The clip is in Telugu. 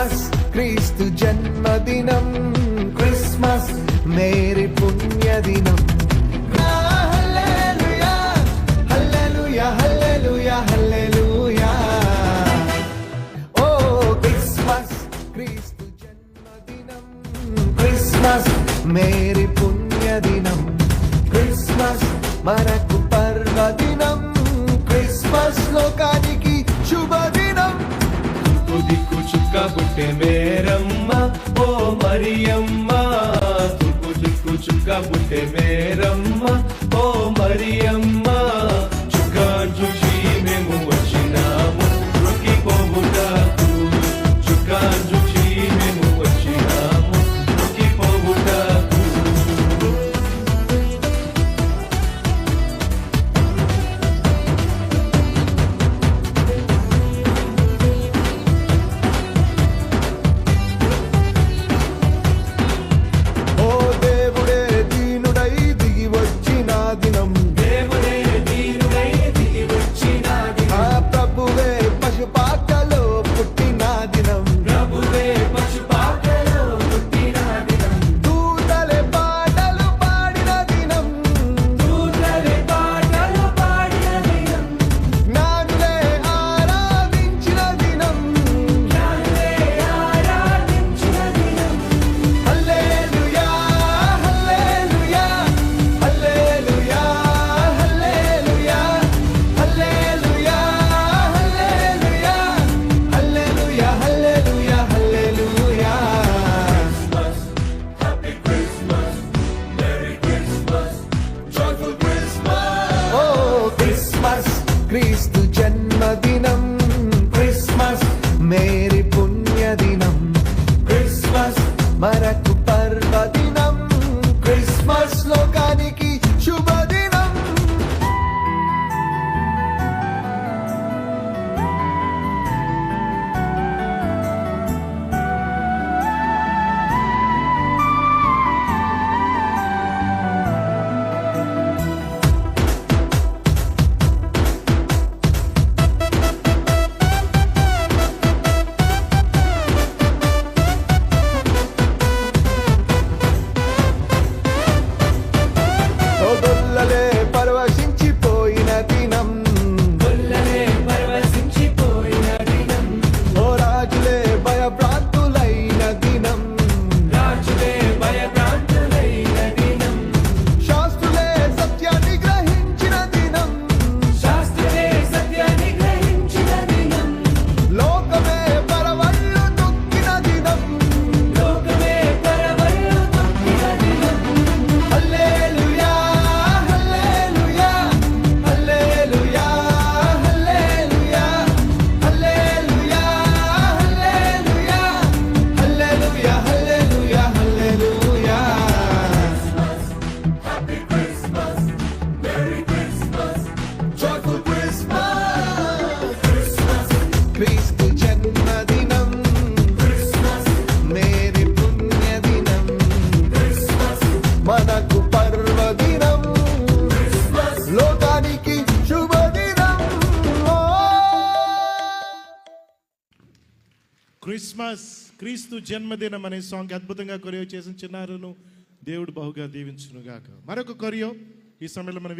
క్రిస్మస్ క్రీస్తు జన్మదినం, క్రిస్మస్ మేరీ పుణ్యదినం. హల్లెలూయా హల్లెలూయా హల్లెలూయా హల్లెలూయా. ఓ క్రిస్మస్ క్రీస్తు జన్మదినం, క్రిస్మస్ మేరీ పుణ్యదినం, క్రిస్మస్ మనకు పర్వదినం, క్రిస్మస్ లోకానికి శుభదినం. తూర్పు దిక్కు చుక్క పుట్టే మేరమ్మ ఓ మరియమ్మ, తూర్పు దిక్కు చుక్క పుట్టే మేరమ్మ ఓ మరియమ్మ. చుక్క చూసి మేము వచ్చినాము రొక్కిపోవుటకు, చుక్క చూసి మేము వచ్చినాము రొక్కిపోవుటకు. క్రీస్తు జన్మదినం, క్రిస్మస్ మేరీ పుణ్యదినం, క్రిస్మస్ మనకు పర్వదినం, క్రిస్మస్ లోకానికి శుభదినం. పరవశించిపోయిన దినం, పరవశించిపోయిన దినం, ఓ రాజులే భయభ్రాంతులైన దినం, రాజులే భయభ్రాంతులైన దినం, శాస్త్రులే సత్యాన్ని గ్రహించిన దినం, శాస్త్రులే సత్యాన్ని గ్రహించిన దినం, లోకమే పరవళ్ళు తొక్కిన దినం, లోకమే పరవళ్ళు తొక్కిన దినం. హల్లెలూయా హల్లెలూయా హల్లెలూయా హల్లెలూయా హల్లెలూయా హల్లెలూయా హల్లెలూయా హల్లెలూయా. Happy Christmas, Merry Christmas, Joyful Christmas, Christmas క్రీస్తు జన్మదినం, Christmas, మేరీ పుణ్యదినం, Christmas, మనకు పర్వదినం, Christmas. లోకానికి శుభదినం. ఓ క్రిస్మస్ క్రీస్తు జన్మదినం అనే సాంగ్ అద్భుతంగా కొరియో చేసిన చిన్నారును దేవుడు బహుగా దీవించును గాక. మరొక కొరియో ఈ సమయంలో మన